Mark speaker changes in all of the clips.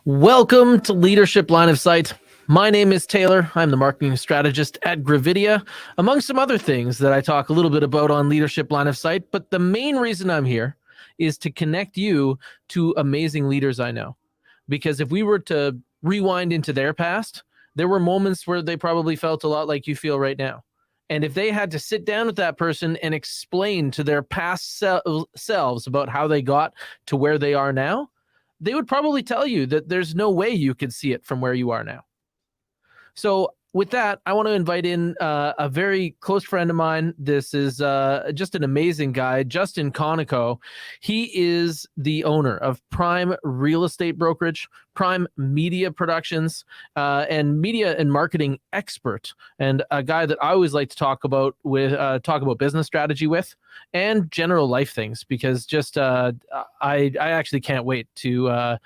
Speaker 1: Welcome to Leadership Line of Sight. My name is Taylor. I'm the marketing strategist at Gravidia, among some other things that I talk a little bit about on Leadership Line of Sight. But the main reason I'm here is to connect you to amazing leaders I know. Because if we were to rewind into their past, there were moments where they probably felt a lot like you feel right now. And if they had to sit down with that person and explain to their past selves about how they got to where they are now, they would probably tell you that there's no way you could see it from where you are now. So with that, I want to invite in a very close friend of mine. This is just an amazing guy, Justin Konikow. He is the owner of Prime Real Estate Brokerage, Prime Media Productions, and media and marketing expert, and a guy that I always like to talk about business strategy with, and general life things, because just I actually can't wait to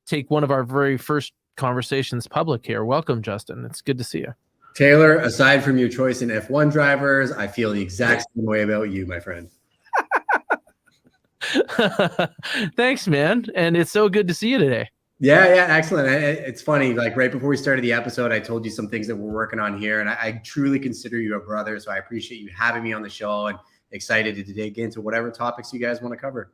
Speaker 1: take one of our very first conversations public here. Welcome, Justin. It's good to see you.
Speaker 2: Taylor, aside from your choice in F1 drivers, I feel the exact same way about you, my friend.
Speaker 1: Thanks, man. And it's so good to see you today.
Speaker 2: Yeah, excellent. It's funny, like right before we started the episode, I told you some things that we're working on here, and I truly consider you a brother. So I appreciate you having me on the show and excited to dig into whatever topics you guys want to cover.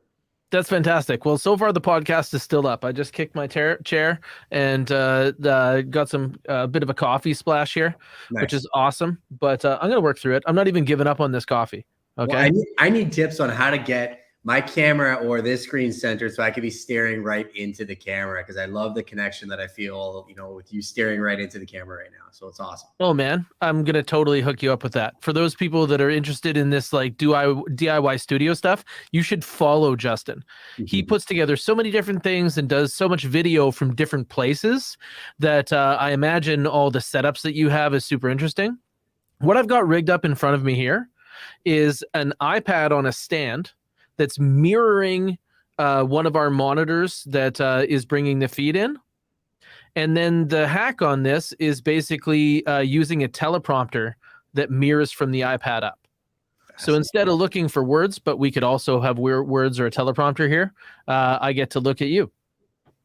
Speaker 1: That's fantastic. Well, so far the podcast is still up. I just kicked my chair and got some bit of a coffee splash here, nice, which is awesome. But I'm going to work through it. I'm not even giving up on this coffee. Okay.
Speaker 2: Well, I need tips on how to get my camera or this screen centered so I can be staring right into the camera, because I love the connection that I feel, with you staring right into the camera right now. So it's awesome.
Speaker 1: Oh man, I'm going to totally hook you up with that. For those people that are interested in this like DIY studio stuff, you should follow Justin. Mm-hmm. He puts together so many different things and does so much video from different places that I imagine all the setups that you have is super interesting. What I've got rigged up in front of me here is an iPad on a stand that's mirroring one of our monitors that is bringing the feed in. And then the hack on this is basically using a teleprompter that mirrors from the iPad up. So instead of looking for words, but we could also have words or a teleprompter here, I get to look at you.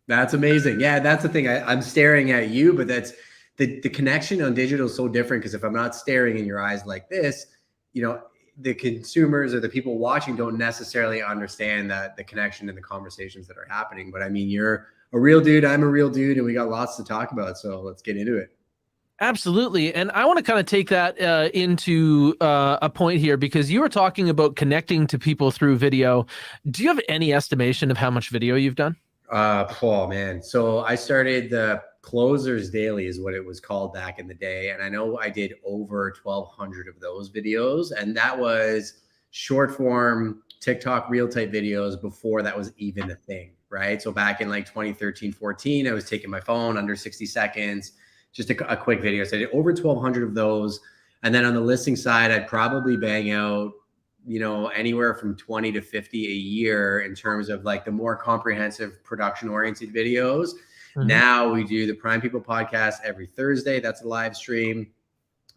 Speaker 2: That's amazing. Yeah, that's the thing. I'm staring at you, but that's the connection on digital is so different, because if I'm not staring in your eyes like this, the consumers or the people watching don't necessarily understand the connection and the conversations that are happening. But I mean, you're a real dude, I'm a real dude, and we got lots to talk about. So let's get into it.
Speaker 1: Absolutely. And I want to kind of take that into a point here, because you were talking about connecting to people through video. Do you have any estimation of how much video you've done?
Speaker 2: Oh man. So I started the Closers Daily is what it was called back in the day. And I know I did over 1,200 of those videos. And that was short form TikTok reel type videos before that was even a thing, right? So back in like 2013, 14, I was taking my phone under 60 seconds, just a quick video. So I did over 1,200 of those. And then on the listing side, I'd probably bang out, anywhere from 20 to 50 a year in terms of like the more comprehensive production oriented videos. Mm-hmm. Now we do the Prime People podcast every Thursday. That's a live stream.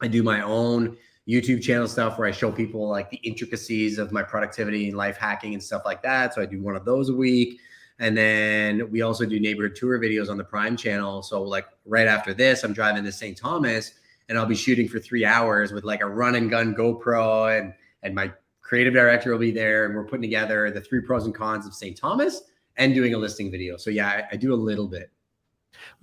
Speaker 2: I do my own YouTube channel stuff where I show people like the intricacies of my productivity and life hacking and stuff like that. So I do one of those a week. And then we also do neighborhood tour videos on the Prime channel. So like right after this, I'm driving to St. Thomas and I'll be shooting for 3 hours with like a run and gun GoPro, and my creative director will be there, and we're putting together the 3 pros and cons of St. Thomas and doing a listing video. So yeah, I do a little bit.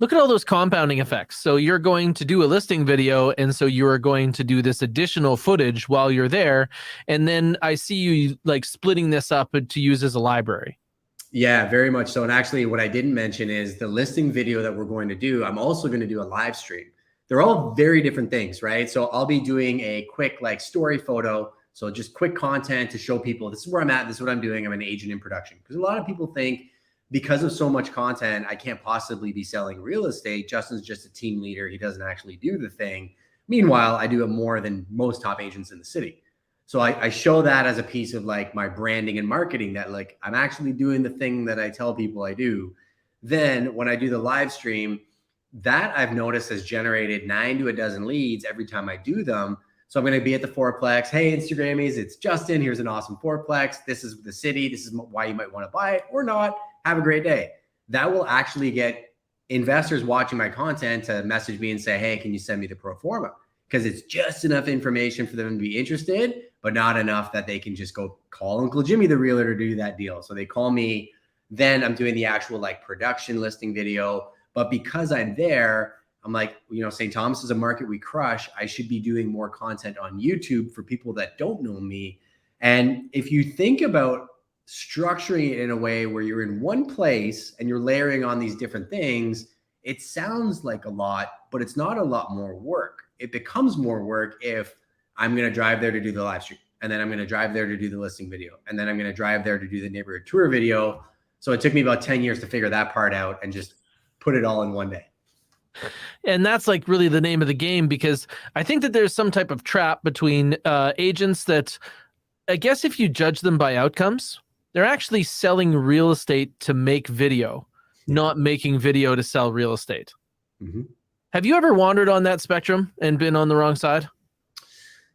Speaker 1: Look at all those compounding effects. So you're going to do a listing video, and so you're going to do this additional footage while you're there. And then I see you like splitting this up to use as a library.
Speaker 2: Yeah, very much so. And actually what I didn't mention is the listing video that we're going to do, I'm also going to do a live stream. They're all very different things, right? So I'll be doing a quick like story photo. So just quick content to show people this is where I'm at. This is what I'm doing. I'm an agent in production. Because a lot of people think because of so much content, I can't possibly be selling real estate. Justin's just a team leader. He doesn't actually do the thing. Meanwhile, I do it more than most top agents in the city. So I show that as a piece of like my branding and marketing, that like I'm actually doing the thing that I tell people I do. Then when I do the live stream, that I've noticed has generated 9 to a dozen leads every time I do them. So I'm going to be at the fourplex. Hey, Instagrammies, it's Justin. Here's an awesome fourplex. This is the city. This is why you might want to buy it or not. Have a great day. That will actually get investors watching my content to message me and say, hey, can you send me the pro forma? Because it's just enough information for them to be interested, but not enough that they can just go call Uncle Jimmy, the realtor, to do that deal. So they call me, then I'm doing the actual like production listing video. But because I'm there, I'm like, you know, St. Thomas is a market we crush. I should be doing more content on YouTube for people that don't know me. And if you think about structuring it in a way where you're in one place and you're layering on these different things, it sounds like a lot, but it's not a lot more work. It becomes more work if I'm going to drive there to do the live stream, and then I'm going to drive there to do the listing video, and then I'm going to drive there to do the neighborhood tour video. So it took me about 10 years to figure that part out and just put it all in one day.
Speaker 1: And that's like really the name of the game, because I think that there's some type of trap between agents that, I guess if you judge them by outcomes, they're actually selling real estate to make video, not making video to sell real estate.
Speaker 2: Mm-hmm.
Speaker 1: Have you ever wandered on that spectrum and been on the wrong side?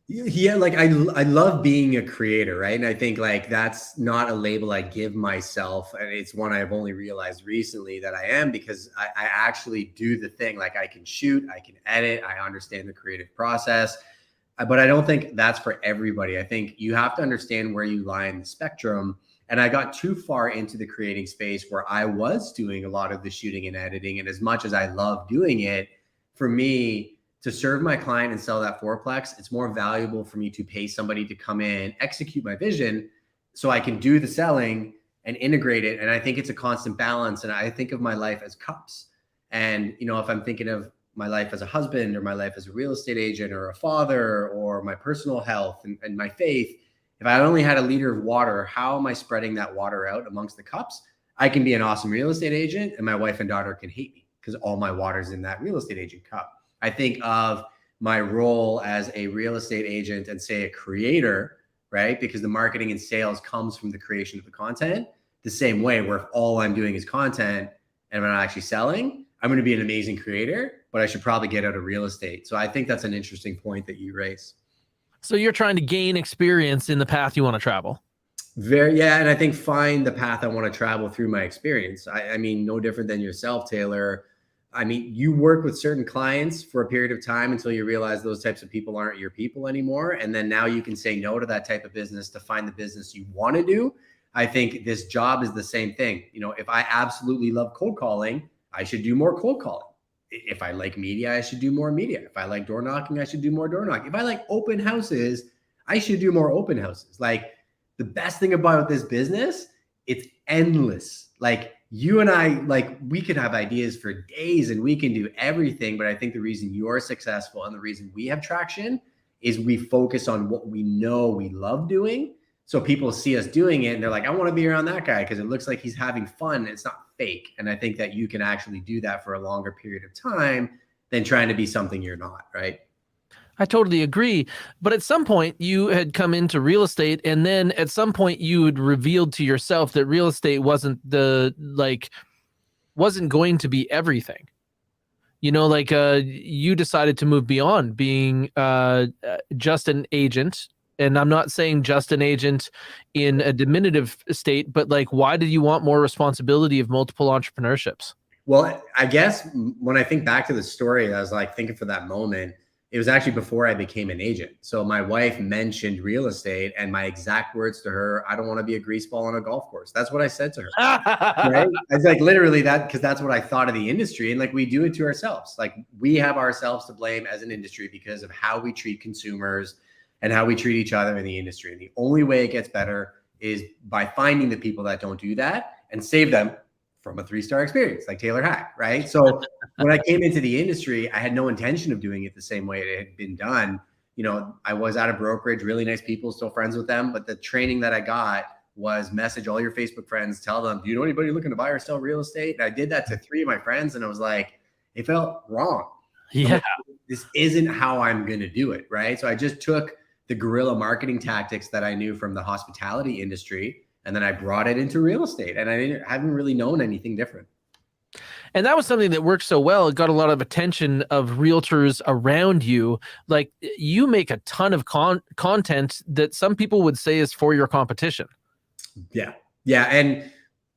Speaker 2: Yeah, like I love being a creator, right? And I think like that's not a label I give myself, and it's one I've only realized recently that I am, because I actually do the thing. Like I can shoot, I can edit, I understand the creative process, but I don't think that's for everybody. I think you have to understand where you lie in the spectrum. And I got too far into the creating space where I was doing a lot of the shooting and editing, and as much as I love doing it, for me, to serve my client and sell that fourplex, it's more valuable for me to pay somebody to come in, execute my vision so I can do the selling and integrate it. And I think it's a constant balance. And I think of my life as cups. And, you know, if I'm thinking of my life as a husband, or my life as a real estate agent, or a father, or my personal health and my faith, if I only had a liter of water, how am I spreading that water out amongst the cups? I can be an awesome real estate agent, and my wife and daughter can hate me because all my water's in that real estate agent cup. I think of my role as a real estate agent and say a creator, right? Because the marketing and sales comes from the creation of the content, the same way, where if all I'm doing is content and I'm not actually selling, I'm going to be an amazing creator, but I should probably get out of real estate. So I think that's an interesting point that you raise.
Speaker 1: So you're trying to gain experience in the path you want to travel.
Speaker 2: Yeah. And I think find the path I want to travel through my experience. I mean, no different than yourself, Taylor. I mean, you work with certain clients for a period of time until you realize those types of people aren't your people anymore. And then now you can say no to that type of business to find the business you want to do. I think this job is the same thing. You know, if I absolutely love cold calling, I should do more cold calling. If I like media, I should do more media. If I like door knocking, I should do more door knocking. If I like open houses, I should do more open houses. Like, the best thing about this business, it's endless. Like, you and I, like, we could have ideas for days and we can do everything. But I think the reason you're successful and the reason we have traction is we focus on what we know we love doing. So people see us doing it and they're like, I want to be around that guy because it looks like he's having fun and it's not fake. And I think that you can actually do that for a longer period of time than trying to be something you're not, right?
Speaker 1: I totally agree. But at some point you had come into real estate, and then at some point you had revealed to yourself that real estate wasn't going to be everything. You know, like you decided to move beyond being just an agent. And I'm not saying just an agent in a diminutive state, but like, why did you want more responsibility of multiple entrepreneurships?
Speaker 2: Well, I guess when I think back to the story, I was like thinking for that moment, it was actually before I became an agent. So my wife mentioned real estate and my exact words to her, I don't want to be a grease ball on a golf course. That's what I said to her. Right? It's like literally that, because that's what I thought of the industry. And like, we do it to ourselves. Like, we have ourselves to blame as an industry because of how we treat consumers and how we treat each other in the industry. And the only way it gets better is by finding the people that don't do that and save them from a 3-star experience, like Taylor had, right? So when I came into the industry, I had no intention of doing it the same way it had been done. You know, I was at a brokerage, really nice people, still friends with them. But the training that I got was message all your Facebook friends, tell them, do you know anybody looking to buy or sell real estate? And I did that to 3 of my friends. And I was like, it felt wrong.
Speaker 1: Yeah.
Speaker 2: This isn't how I'm going to do it, right? So I just took the guerrilla marketing tactics that I knew from the hospitality industry, and then I brought it into real estate, and I haven't really known anything different.
Speaker 1: And that was something that worked so well. It got a lot of attention of realtors around you. Like, you make a ton of content that some people would say is for your competition.
Speaker 2: Yeah. Yeah. And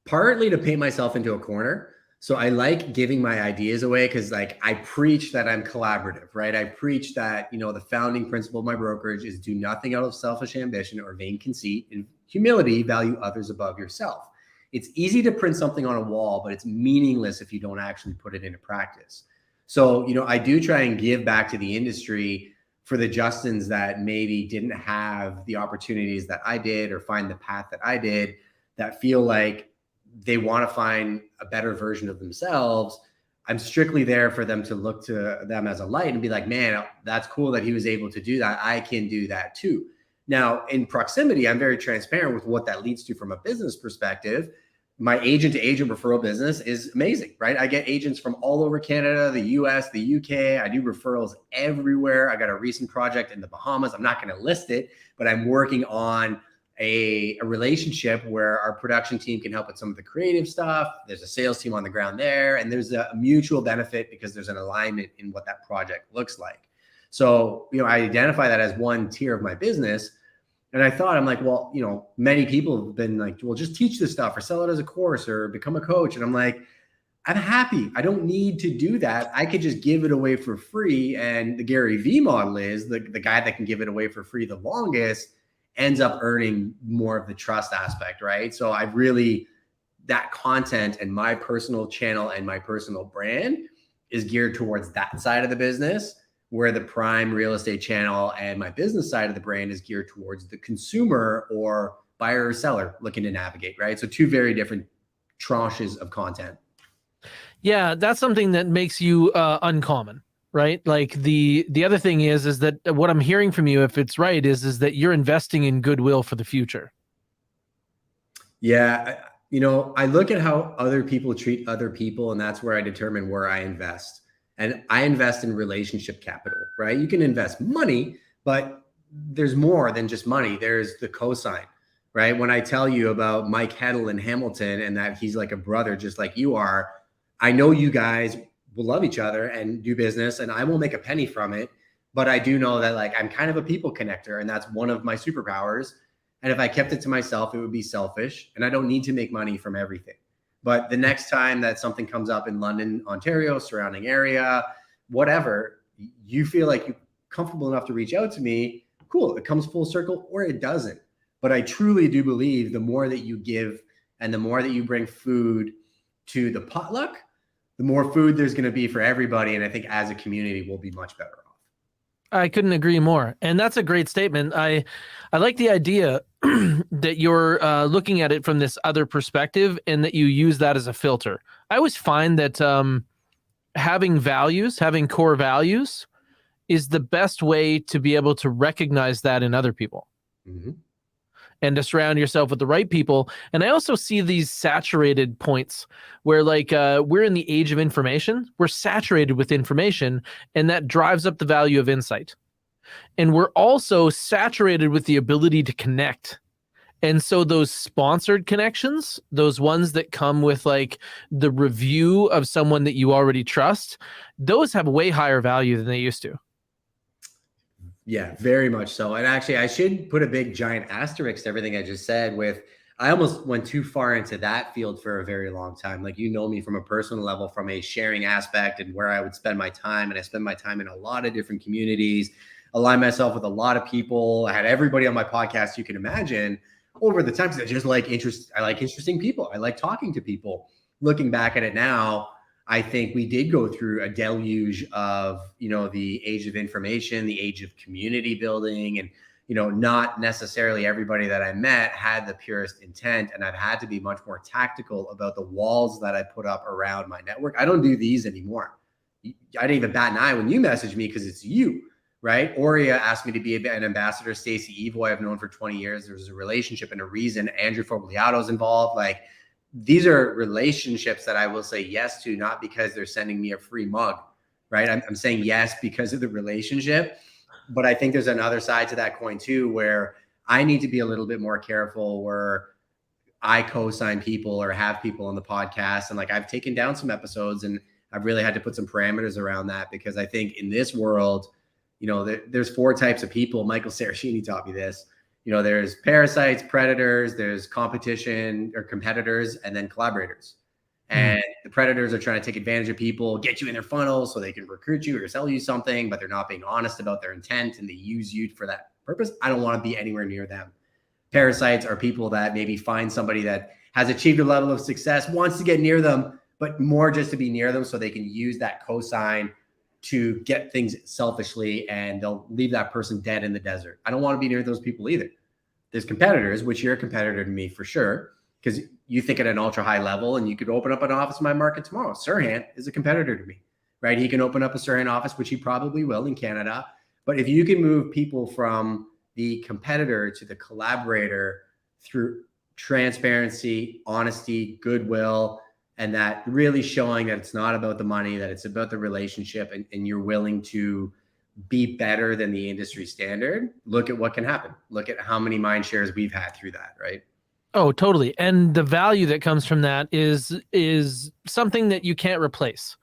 Speaker 2: partly to paint myself into a corner, So I like giving my ideas away because like I preach that I'm collaborative, right? I preach that, the founding principle of my brokerage is do nothing out of selfish ambition or vain conceit. In humility, value others above yourself. It's easy to print something on a wall, but it's meaningless if you don't actually put it into practice. So, I do try and give back to the industry for the Justins that maybe didn't have the opportunities that I did or find the path that I did, that feel like they want to find a better version of themselves. I'm strictly there for them to look to them as a light and be like, man, that's cool that he was able to do that. I can do that too. Now, in proximity, I'm very transparent with what that leads to from a business perspective. My agent to agent referral business is amazing, right? I get agents from all over Canada, the US, the UK. I do referrals everywhere. I got a recent project in the Bahamas. I'm not going to list it, but I'm working on a relationship where our production team can help with some of the creative stuff. There's a sales team on the ground there, and there's a mutual benefit because there's an alignment in what that project looks like. So, I identify that as one tier of my business. And I thought, I'm like, well, many people have been like, well, just teach this stuff or sell it as a course or become a coach. And I'm like, I'm happy. I don't need to do that. I could just give it away for free. And the Gary V model is the guy that can give it away for free the longest ends up earning more of the trust aspect, right? So that content and my personal channel and my personal brand is geared towards that side of the business, where the prime real estate channel and my business side of the brand is geared towards the consumer or buyer or seller looking to navigate, right? So two very different tranches of content.
Speaker 1: Yeah, that's something that makes you uncommon, right? Like the other thing is that what I'm hearing from you, if it's right, is that you're investing in goodwill for the future.
Speaker 2: Yeah, I look at how other people treat other people, and that's where I determine where I invest. And I invest in relationship capital, right? You can invest money, but there's more than just money. There's the cosign, right? When I tell you about Mike Heddle in Hamilton and that he's like a brother, just like you are, I know you guys will love each other and do business, and I won't make a penny from it. But I do know that like I'm kind of a people connector, and that's one of my superpowers. And if I kept it to myself, it would be selfish, and I don't need to make money from everything. But the next time that something comes up in London, Ontario, surrounding area, whatever, you feel like you're comfortable enough to reach out to me, cool, it comes full circle or it doesn't. But I truly do believe the more that you give and the more that you bring food to the potluck, the more food there's going to be for everybody. And I think as a community, we'll be much better off.
Speaker 1: I couldn't agree more. And that's a great statement. I like the idea that you're looking at it from this other perspective and that you use that as a filter. I always find that having core values is the best way to be able to recognize that in other people. Mm-hmm. And to surround yourself with the right people. And I also see these saturated points where like we're in the age of information. We're saturated with information, and that drives up the value of insight. And we're also saturated with the ability to connect. And so those sponsored connections, those ones that come with like the review of someone that you already trust, those have way higher value than they used to.
Speaker 2: Yeah, very much so. And actually, I should put a big giant asterisk to everything I just said with, I almost went too far into that field for a very long time. Like, me from a personal level, from a sharing aspect and where I would spend my time. And I spend my time in a lot of different communities, align myself with a lot of people. I had everybody on my podcast you can imagine over the time. I just like I like interesting people. I like talking to people. Looking back at it now, I think we did go through a deluge of, the age of information, the age of community building, and, not necessarily everybody that I met had the purest intent. And I've had to be much more tactical about the walls that I put up around my network. I don't do these anymore. I didn't even bat an eye when you messaged me because it's you, right? Aurea asked me to be an ambassador. Stacey Evo, I've known for 20 years. There's a relationship and a reason. Andrew Fogliato's involved. Like, these are relationships that I will say yes to, not because they're sending me a free mug, right? I'm saying yes because of the relationship. But I think there's another side to that coin too, where I need to be a little bit more careful where I co-sign people or have people on the podcast. And like, I've taken down some episodes and I've really had to put some parameters around that, because I think in this world, there's 4 types of people. Michael Saracini taught me this. There's parasites, predators, there's competition or competitors, and then collaborators. And the predators are trying to take advantage of people, get you in their funnel so they can recruit you or sell you something, but they're not being honest about their intent and they use you for that purpose. I don't want to be anywhere near them. Parasites are people that maybe find somebody that has achieved a level of success, wants to get near them, but more just to be near them so they can use that cosign to get things selfishly, and they'll leave that person dead in the desert. I don't want to be near those people either. There's competitors, which you're a competitor to me for sure, because you think at an ultra high level and you could open up an office in my market tomorrow. Sirhan is a competitor to me, right? He can open up a Sirhan office, which he probably will in Canada. But if you can move people from the competitor to the collaborator through transparency, honesty, goodwill, and that really showing that it's not about the money, that it's about the relationship, and you're willing to be better than the industry standard, look at what can happen. Look at how many mind shares we've had through that, right?
Speaker 1: Oh, totally. And the value that comes from that is something that you can't replace.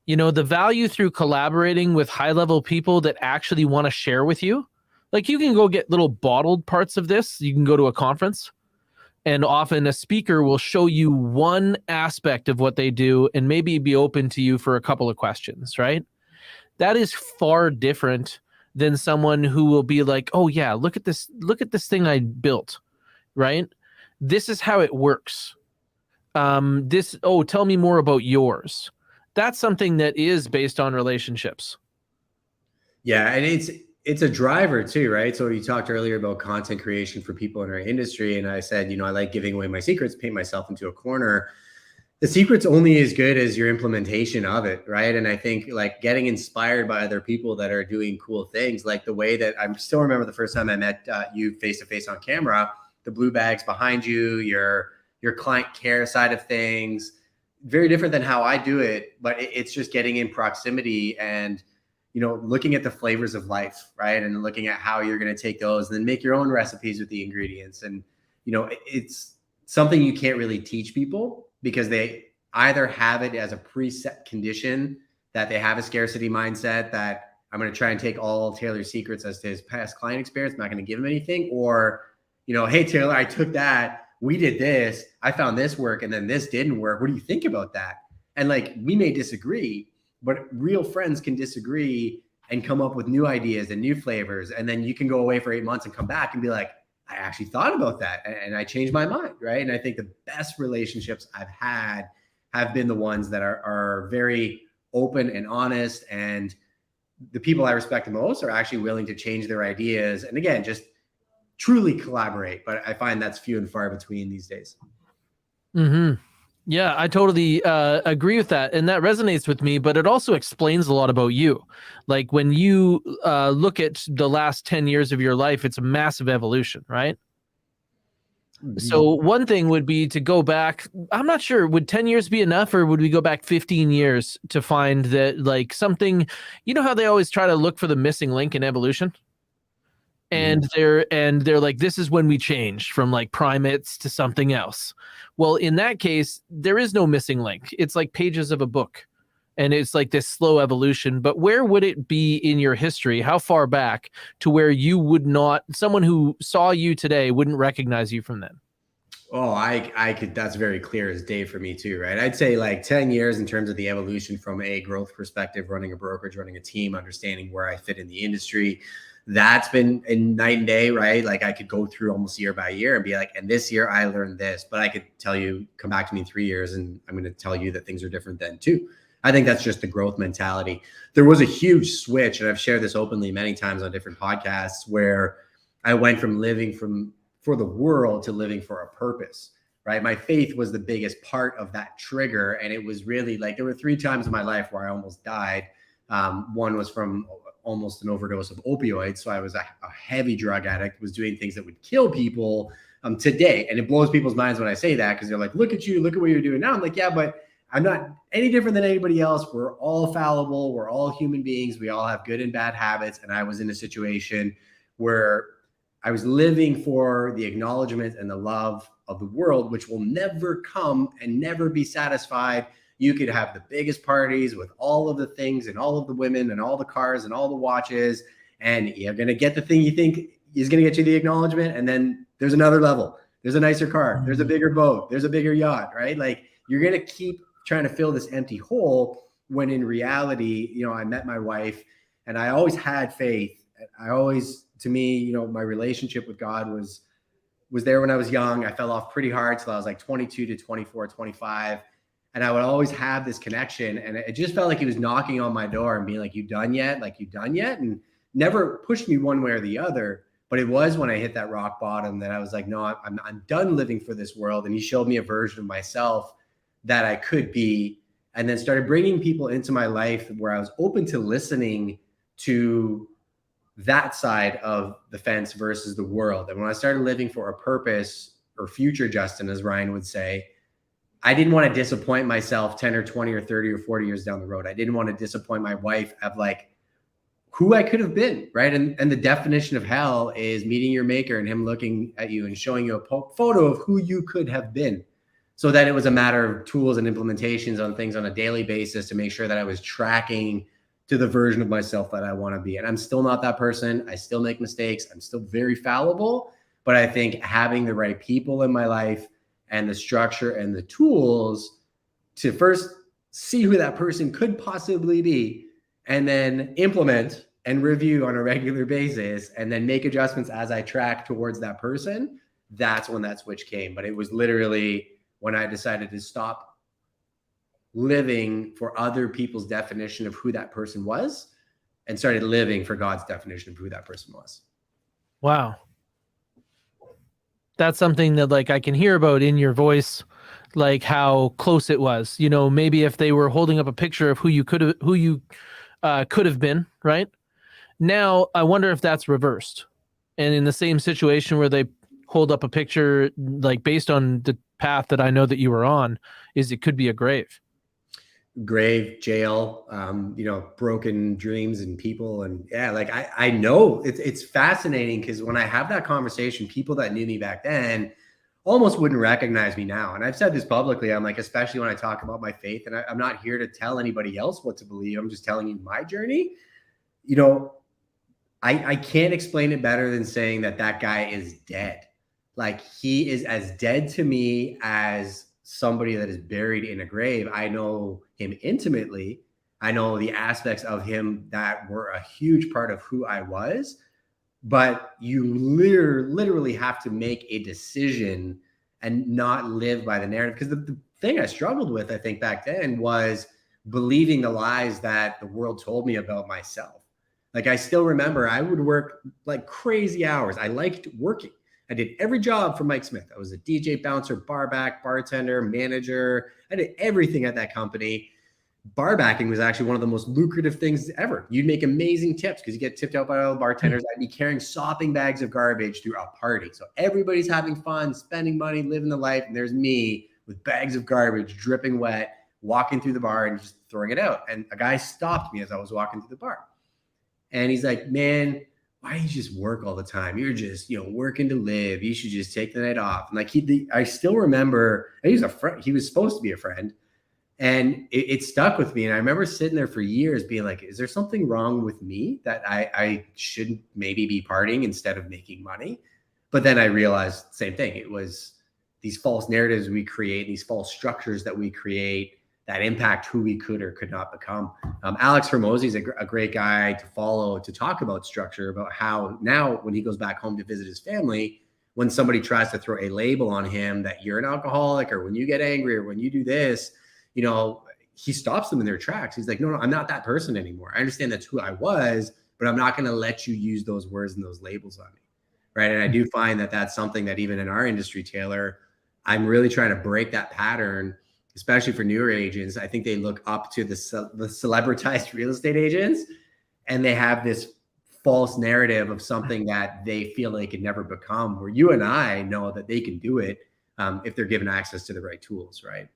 Speaker 1: You know, the value through collaborating with high-level people that actually want to share with you. Like, you can go get little bottled parts of this. You can go to a conference, and often a speaker will show you one aspect of what they do and maybe be open to you for a couple of questions, right? That is far different than someone who will be like, oh yeah, look at this thing I built, right? This is how it works. Tell me more about yours. That's something that is based on relationships.
Speaker 2: Yeah, and it's a driver too, right? So you talked earlier about content creation for people in our industry, and I said, I like giving away my secrets, paint myself into a corner. The secret's only as good as your implementation of it, right? And I think like getting inspired by other people that are doing cool things, like the way that I still remember the first time I met you face to face on camera, the blue bags behind you, your client care side of things, very different than how I do it, but it's just getting in proximity and looking at the flavors of life, right? And looking at how you're going to take those and then make your own recipes with the ingredients. And, it's something you can't really teach people because they either have it as a preset condition that they have a scarcity mindset that I'm going to try and take all Taylor's secrets as to his past client experience. I'm not going to give him anything. Or, hey, Taylor, I took that. We did this. I found this work and then this didn't work. What do you think about that? And like, we may disagree, but real friends can disagree and come up with new ideas and new flavors. And then you can go away for 8 months and come back and be like, I actually thought about that and I changed my mind, right? And I think the best relationships I've had have been the ones that are very open and honest. And the people I respect the most are actually willing to change their ideas. And again, just truly collaborate. But I find that's few and far between these days.
Speaker 1: Mm-hmm. Yeah, I totally agree with that. And that resonates with me, but it also explains a lot about you. Like when you look at the last 10 years of your life, it's a massive evolution, right? Mm-hmm. So one thing would be to go back. I'm not sure, would 10 years be enough or would we go back 15 years to find that like something, how they always try to look for the missing link in evolution? And they're like, this is when we changed from like primates to something else. Well, in that case, there is no missing link. It's like pages of a book. And it's like this slow evolution. But where would it be in your history? How far back to where you would not, someone who saw you today wouldn't recognize you from then?
Speaker 2: Oh, I could, that's very clear as day for me too, right? I'd say like 10 years in terms of the evolution from a growth perspective, running a brokerage, running a team, understanding where I fit in the industry. That's been a night and day, right? Like I could go through almost year by year and be like, and this year I learned this, but I could tell you, come back to me in 3 years and I'm going to tell you that things are different then too. I think that's just the growth mentality. There was a huge switch, and I've shared this openly many times on different podcasts, where I went from living for the world to living for a purpose, right? My faith was the biggest part of that trigger. And it was really like, there were 3 times in my life where I almost died. One was from almost an overdose of opioids. So I was a heavy drug addict, was doing things that would kill people today. And it blows people's minds when I say that, because they're like, look at you, look at what you're doing now. I'm like, yeah, but I'm not any different than anybody else. We're all fallible. We're all human beings. We all have good and bad habits. And I was in a situation where I was living for the acknowledgement and the love of the world, which will never come and never be satisfied. You could have the biggest parties with all of the things and all of the women and all the cars and all the watches, and you're going to get the thing you think is going to get you the acknowledgement. And then there's another level. There's a nicer car. There's a bigger boat. There's a bigger yacht, right? Like you're going to keep trying to fill this empty hole, when in reality, I met my wife and I always had faith. To me, my relationship with God was there when I was young. I fell off pretty hard till I was like 22 to 24, 25. And I would always have this connection. And it just felt like he was knocking on my door and being like, you done yet? Like, you done yet? And never pushed me one way or the other. But it was when I hit that rock bottom that I was like, no, I'm done living for this world. And he showed me a version of myself that I could be, and then started bringing people into my life where I was open to listening to that side of the fence versus the world. And when I started living for a purpose, or future Justin, as Ryan would say, I didn't want to disappoint myself 10 or 20 or 30 or 40 years down the road. I didn't want to disappoint my wife of like who I could have been, right? And the definition of hell is meeting your maker and him looking at you and showing you a photo of who you could have been. So that it was a matter of tools and implementations on things on a daily basis to make sure that I was tracking to the version of myself that I want to be. And I'm still not that person. I still make mistakes. I'm still very fallible. But I think having the right people in my life and the structure and the tools to first see who that person could possibly be, and then implement and review on a regular basis, and then make adjustments as I track towards that person, that's when that switch came. But it was literally when I decided to stop living for other people's definition of who that person was and started living for God's definition of who that person was.
Speaker 1: Wow. That's something that like I can hear about in your voice, like how close it was. Maybe if they were holding up a picture of who you could have been, right? Now I wonder if that's reversed, and in the same situation where they hold up a picture, like based on the path that I know that you were on, is it could be a grave,
Speaker 2: jail, broken dreams and people. And yeah, like I know it's fascinating, because when I have that conversation, people that knew me back then almost wouldn't recognize me now. And I've said this publicly. I'm like, especially when I talk about my faith, and I'm not here to tell anybody else what to believe. I'm just telling you my journey. I can't explain it better than saying that guy is dead. Like, he is as dead to me as somebody that is buried in a grave. I know him intimately. I know the aspects of him that were a huge part of who I was, but you literally have to make a decision and not live by the narrative. Because the thing I struggled with, I think back then, was believing the lies that the world told me about myself. Like, I still remember I would work like crazy hours. I liked working. I did every job for Mike Smith. I was a DJ, bouncer, barback, bartender, manager. I did everything at that company. Barbacking was actually one of the most lucrative things ever. You'd make amazing tips because you get tipped out by all the bartenders. I'd be carrying shopping bags of garbage through a party. So everybody's having fun, spending money, living the life. And there's me with bags of garbage, dripping wet, walking through the bar and just throwing it out. And a guy stopped me as I was walking through the bar. And he's like, man, why do you just work all the time? You're just, working to live. You should just take the night off. And like, I still remember, he was a friend. He was supposed to be a friend. And it stuck with me. And I remember sitting there for years being like, is there something wrong with me that I should maybe be partying instead of making money? But then I realized the same thing. It was these false narratives we create, these false structures that we create that impact who we could or could not become. Alex Hormozy is a great guy to follow to talk about structure, about how now when he goes back home to visit his family, when somebody tries to throw a label on him that you're an alcoholic, or when you get angry, or when you do this, he stops them in their tracks. He's like, no, I'm not that person anymore. I understand that's who I was, but I'm not going to let you use those words and those labels on me. Right. And I do find that that's something that even in our industry, Taylor, I'm really trying to break that pattern, especially for newer agents. I think they look up to the celebritized real estate agents, and they have this false narrative of something that they feel they could never become, where you and I know that they can do it if they're given access to the right tools, right?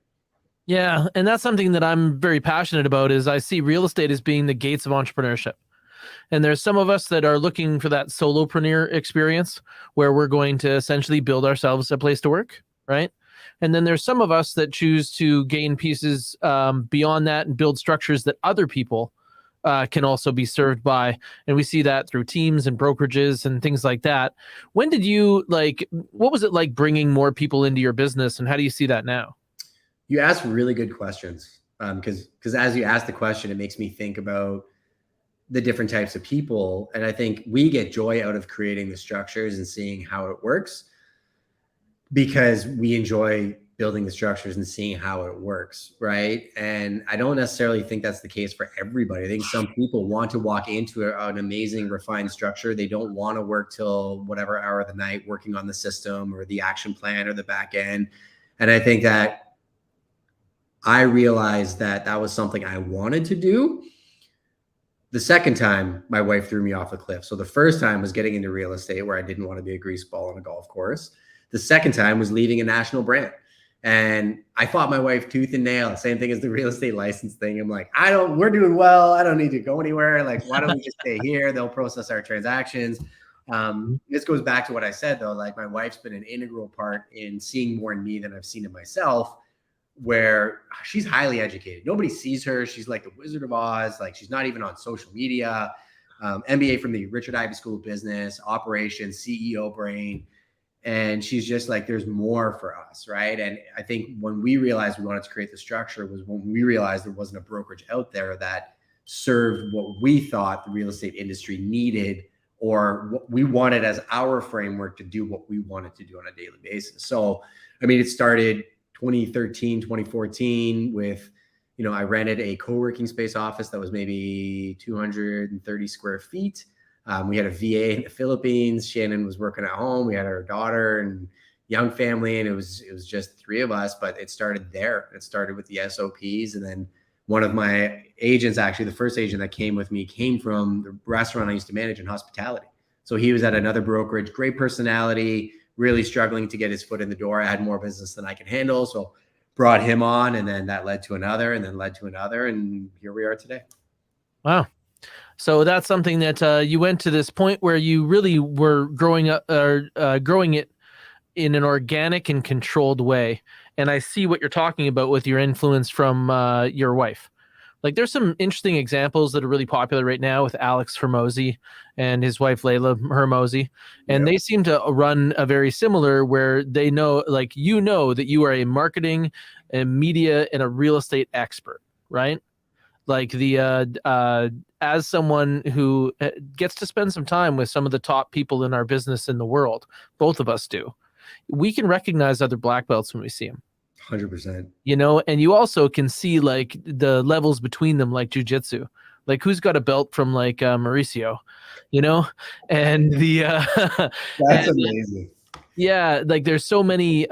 Speaker 1: Yeah, and that's something that I'm very passionate about. Is I see real estate as being the gates of entrepreneurship. And there's some of us that are looking for that solopreneur experience where we're going to essentially build ourselves a place to work, right? And then there's some of us that choose to gain pieces beyond that and build structures that other people can also be served by. And we see that through teams and brokerages and things like that. When did you what was it like bringing more people into your business, and how do you see that now?
Speaker 2: You ask really good questions. Because as you ask the question, it makes me think about the different types of people. And I think we get joy out of creating the structures and seeing how it works because we enjoy building the structures and seeing how it works, right? And I don't necessarily think that's the case for everybody. I think some people want to walk into an amazing refined structure. They don't want to work till whatever hour of the night working on the system or the action plan or the back end. And I think that I realized that that was something I wanted to do. The second time, my wife threw me off a cliff. So the first time was getting into real estate where I didn't want to be a grease ball on a golf course. The second time was leaving a national brand. And I fought my wife tooth and nail. Same thing as the real estate license thing. I'm like, we're doing well. I don't need to go anywhere. Like, why don't we just stay here? They'll process our transactions. This goes back to what I said, though. Like, my wife's been an integral part in seeing more in me than I've seen in myself, where she's highly educated. Nobody sees her. She's like the Wizard of Oz. Like, she's not even on social media. MBA from the Richard Ivey School of Business, operations, CEO brain. And she's just like, there's more for us, right? And I think when we realized we wanted to create the structure was when we realized there wasn't a brokerage out there that served what we thought the real estate industry needed, or what we wanted as our framework to do what we wanted to do on a daily basis. So, I mean, it started 2013, 2014 with, I rented a co-working space office that was maybe 230 square feet. We had a VA in the Philippines. Shannon was working at home. We had our daughter and young family, and it was just three of us, but it started there. It started with the SOPs. And then one of my agents, actually the first agent that came with me, came from the restaurant I used to manage in hospitality. So he was at another brokerage, great personality, really struggling to get his foot in the door. I had more business than I could handle. So brought him on, and then that led to another, and then led to another. And here we are today.
Speaker 1: Wow. So that's something that you went to this point where you really were growing it in an organic and controlled way. And I see what you're talking about with your influence from your wife. Like, there's some interesting examples that are really popular right now with Alex Hormozi and his wife, Layla Hormozi. And They seem to run a very similar, where they know, like, that you are a marketing and media and a real estate expert, right? Like as someone who gets to spend some time with some of the top people in our business in the world, both of us do, we can recognize other black belts when we see them.
Speaker 2: 100%.
Speaker 1: And you also can see like the levels between them, like jujitsu, like who's got a belt from like Mauricio, and
Speaker 2: that's amazing.
Speaker 1: Yeah, like there's so many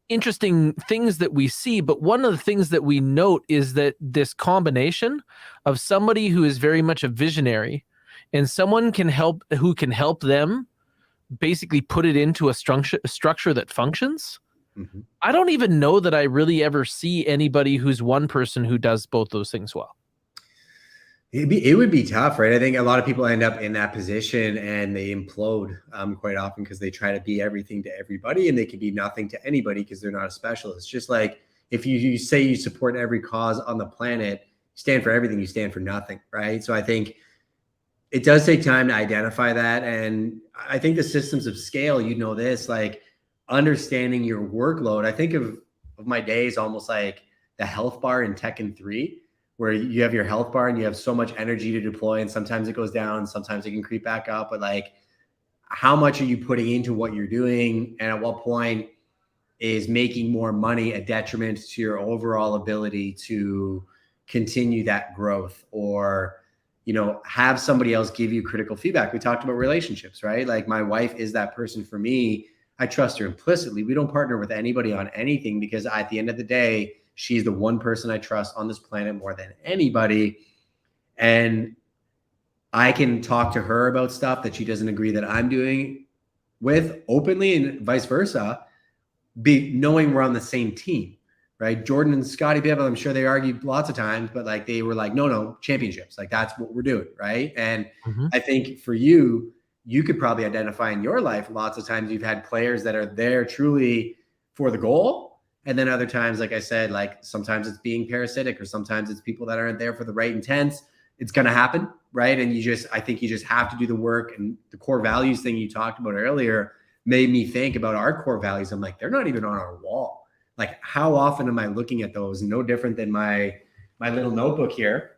Speaker 1: interesting things that we see, but one of the things that we note is that this combination of somebody who is very much a visionary and someone who can help them basically put it into a structure that functions. Mm-hmm. I don't even know that I really ever see anybody who's one person who does both those things well.
Speaker 2: It would be tough, right? I think a lot of people end up in that position and they implode quite often because they try to be everything to everybody, and they can be nothing to anybody because they're not a specialist. Just like if you say you support every cause on the planet, you stand for everything, you stand for nothing, right? So I think it does take time to identify that. And I think the systems of scale, this, like understanding your workload. I think of my days almost like the health bar in Tekken 3, where you have your health bar and you have so much energy to deploy, and sometimes it goes down, sometimes it can creep back up, but like how much are you putting into what you're doing, and at what point is making more money a detriment to your overall ability to continue that growth, or have somebody else give you critical feedback. We talked about relationships, right? Like my wife is that person for me. I trust her implicitly. We don't partner with anybody on anything because at the end of the day, she's the one person I trust on this planet more than anybody. And I can talk to her about stuff that she doesn't agree that I'm doing with openly, and vice versa, knowing we're on the same team, right? Jordan and Scotty Bibb, I'm sure they argued lots of times, but like they were like, no, championships. Like that's what we're doing, right? And I think for you could probably identify in your life lots of times you've had players that are there truly for the goal. And then other times, like I said, like sometimes it's being parasitic, or sometimes it's people that aren't there for the right intents. It's going to happen, right? And I think you just have to do the work. And the core values thing you talked about earlier made me think about our core values. I'm like, they're not even on our wall. Like, how often am I looking at those? No different than my little notebook here.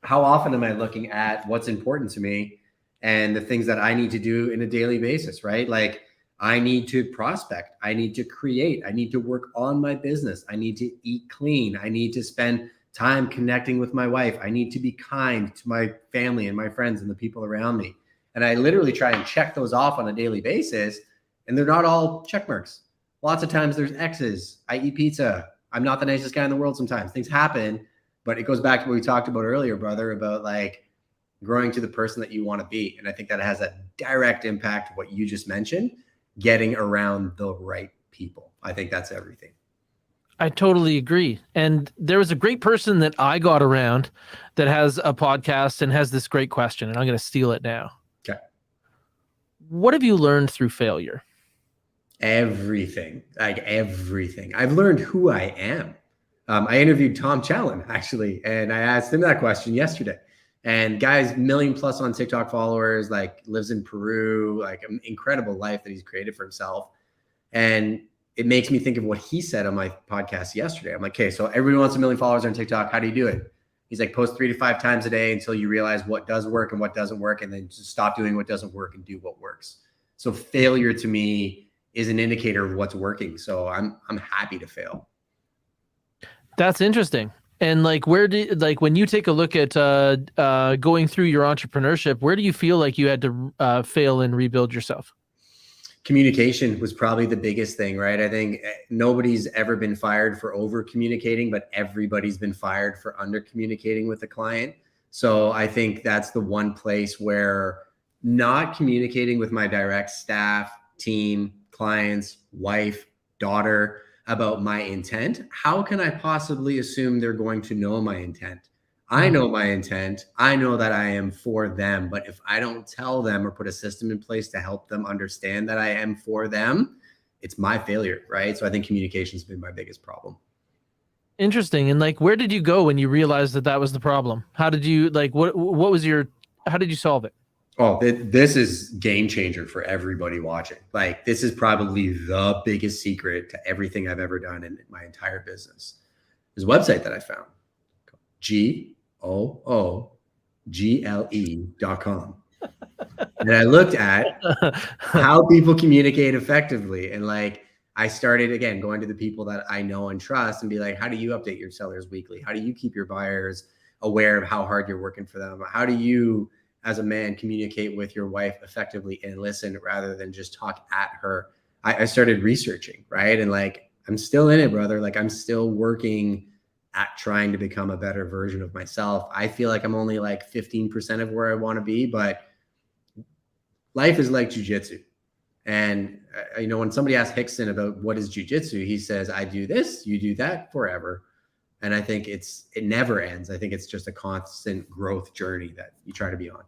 Speaker 2: How often am I looking at what's important to me and the things that I need to do in a daily basis, right? Like, I need to prospect. I need to create. I need to work on my business. I need to eat clean. I need to spend time connecting with my wife. I need to be kind to my family and my friends and the people around me. And I literally try and check those off on a daily basis. And they're not all check marks. Lots of times there's X's. I eat pizza. I'm not the nicest guy in the world sometimes. Things happen. But it goes back to what we talked about earlier, brother, about like growing to the person that you want to be. And I think that has a direct impact of what you just mentioned, getting around the right people. I think that's everything.
Speaker 1: I totally agree. And there was a great person that I got around that has a podcast and has this great question, and I'm going to steal it now.
Speaker 2: Okay.
Speaker 1: What have you learned through failure?
Speaker 2: Everything, like everything. I've learned who I am. I interviewed Tom Challen actually, and I asked him that question yesterday. And guy's million+ on TikTok followers, like lives in Peru, like an incredible life that he's created for himself. And it makes me think of what he said on my podcast yesterday. I'm like, okay, so everybody wants 1 million followers on TikTok. How do you do it? He's like, post 3 to 5 times a day until you realize what does work and what doesn't work, and then just stop doing what doesn't work and do what works. So failure to me is an indicator of what's working. So I'm happy to fail.
Speaker 1: That's interesting. And like, when you take a look at going through your entrepreneurship, where do you feel like you had to fail and rebuild yourself?
Speaker 2: Communication was probably the biggest thing, right? I think nobody's ever been fired for over communicating, but everybody's been fired for under communicating with the client. So I think that's the one place where not communicating with my direct staff, team, clients, wife, daughter about my intent. How can I possibly assume they're going to know my intent? I know my intent. I know that I am for them. But if I don't tell them or put a system in place to help them understand that I am for them, it's my failure, right? So I think communication has been my biggest problem.
Speaker 1: Interesting. And like, where did you go when you realized that that was the problem? How did you how did you solve it?
Speaker 2: Oh, this is game changer for everybody watching. Like, this is probably the biggest secret to everything I've ever done in my entire business. There's a website that I found, GOOGLE.com. And I looked at how people communicate effectively. And like, I started, again, going to the people that I know and trust and be like, how do you update your sellers weekly? How do you keep your buyers aware of how hard you're working for them? How do you, as a man, communicate with your wife effectively and listen rather than just talk at her? I started researching, right? And like, I'm still in it, brother. Like, I'm still working at trying to become a better version of myself. I feel like I'm only like 15% of where I want to be, but life is like jujitsu. And when somebody asks Hickson about what is jujitsu, he says, I do this, you do that forever. And I think it never ends. I think it's just a constant growth journey that you try to be on.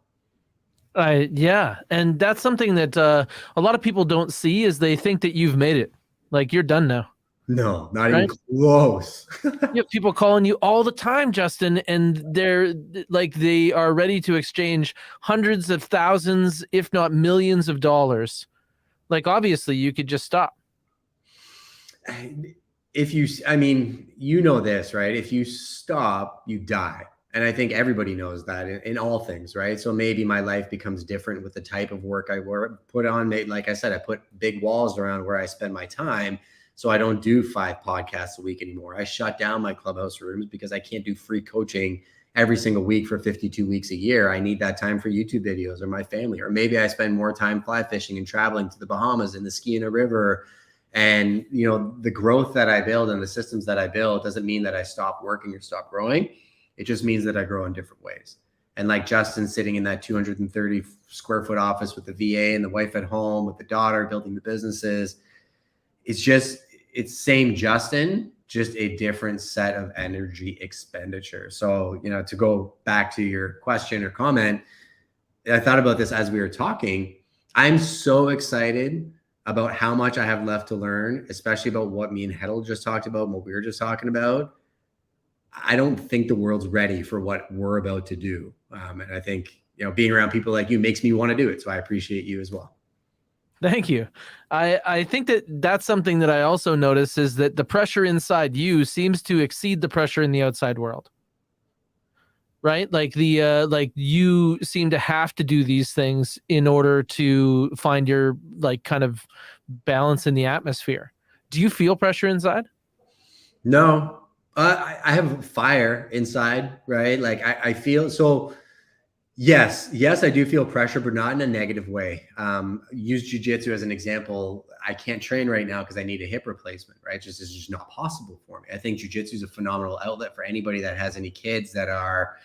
Speaker 1: Yeah. And that's something that a lot of people don't see, is they think that you've made it. Like, you're done now.
Speaker 2: No, not even close.
Speaker 1: You have people calling you all the time, Justin, and they're like, they are ready to exchange hundreds of thousands, if not millions of dollars. Like, obviously you could just stop.
Speaker 2: If you, you know this, right? If you stop, you die. And I think everybody knows that in all things, right? So maybe my life becomes different with the type of work I put on. Like I said, I put big walls around where I spend my time. So I don't do 5 podcasts a week anymore. I shut down my clubhouse rooms because I can't do free coaching every single week for 52 weeks a year. I need that time for YouTube videos or my family. Or maybe I spend more time fly fishing and traveling to the Bahamas and the ski in a river. And, the growth that I build and the systems that I build doesn't mean that I stop working or stop growing. It just means that I grow in different ways. And like Justin sitting in that 230 square foot office with the VA and the wife at home with the daughter building the businesses, it's same Justin, just a different set of energy expenditure. So, to go back to your question or comment, I thought about this as we were talking. I'm so excited about how much I have left to learn, especially about what me and Hedl just talked about and what we were just talking about. I don't think the world's ready for what we're about to do. And I think, being around people like you makes me want to do it. So I appreciate you as well.
Speaker 1: Thank you. I think that that's something that I also notice is that the pressure inside you seems to exceed the pressure in the outside world. Right? Like like you seem to have to do these things in order to find your like kind of balance in the atmosphere. Do you feel pressure inside?
Speaker 2: No, I have fire inside, right? Like I feel so. Yes, I do feel pressure, but not in a negative way. Use jujitsu as an example. I can't train right now because I need a hip replacement, right? It's just not possible for me. I think jujitsu is a phenomenal outlet for anybody that has any kids that are,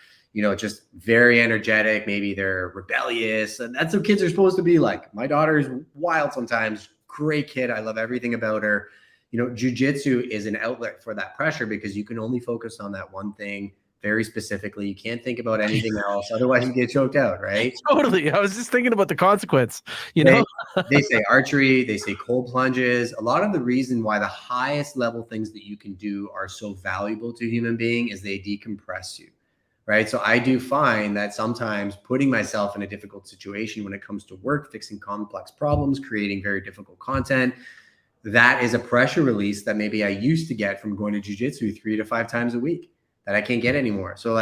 Speaker 2: just very energetic. Maybe they're rebellious, and that's what kids are supposed to be like. My daughter is wild sometimes. Great kid. I love everything about her. Jujitsu is an outlet for that pressure because you can only focus on that one thing very specifically. You can't think about anything else. Otherwise you get choked out, right?
Speaker 1: Totally. I was just thinking about the consequence,
Speaker 2: They say archery, they say cold plunges. A lot of the reason why the highest level things that you can do are so valuable to a human being is they decompress you, right? So I do find that sometimes putting myself in a difficult situation when it comes to work, fixing complex problems, creating very difficult content, that is a pressure release that maybe I used to get from going to jujitsu 3 to 5 times a week that I can't get anymore. So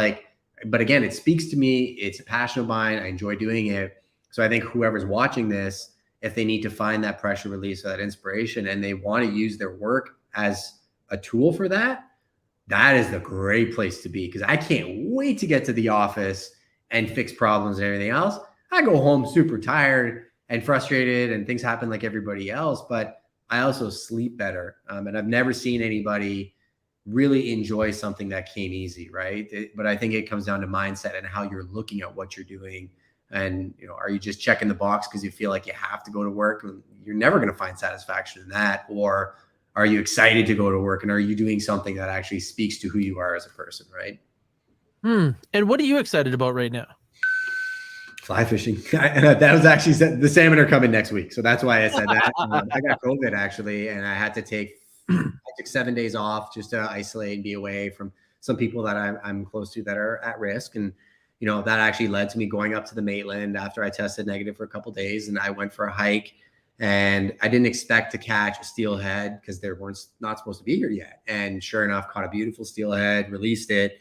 Speaker 2: but again, it speaks to me. It's a passion of mine. I enjoy doing it. So I think whoever's watching this, if they need to find that pressure release or that inspiration and they want to use their work as a tool for that, that is the great place to be, because I can't wait to get to the office and fix problems and everything else. I go home super tired and frustrated and things happen like everybody else, but I also sleep better. And I've never seen anybody really enjoy something that came easy, right? But I think it comes down to mindset and how you're looking at what you're doing. And, are you just checking the box because you feel like you have to go to work? You're never going to find satisfaction in that. Or are you excited to go to work? And are you doing something that actually speaks to who you are as a person, right?
Speaker 1: And what are you excited about right now?
Speaker 2: Fly fishing. That was actually the salmon are coming next week. So that's why I said that. I got COVID actually, and I had to I took 7 days off just to isolate and be away from some people that I'm close to that are at risk. And, that actually led to me going up to the Maitland after I tested negative for a couple of days. And I went for a hike, and I didn't expect to catch a steelhead because they weren't not supposed to be here yet. And sure enough, caught a beautiful steelhead, released it.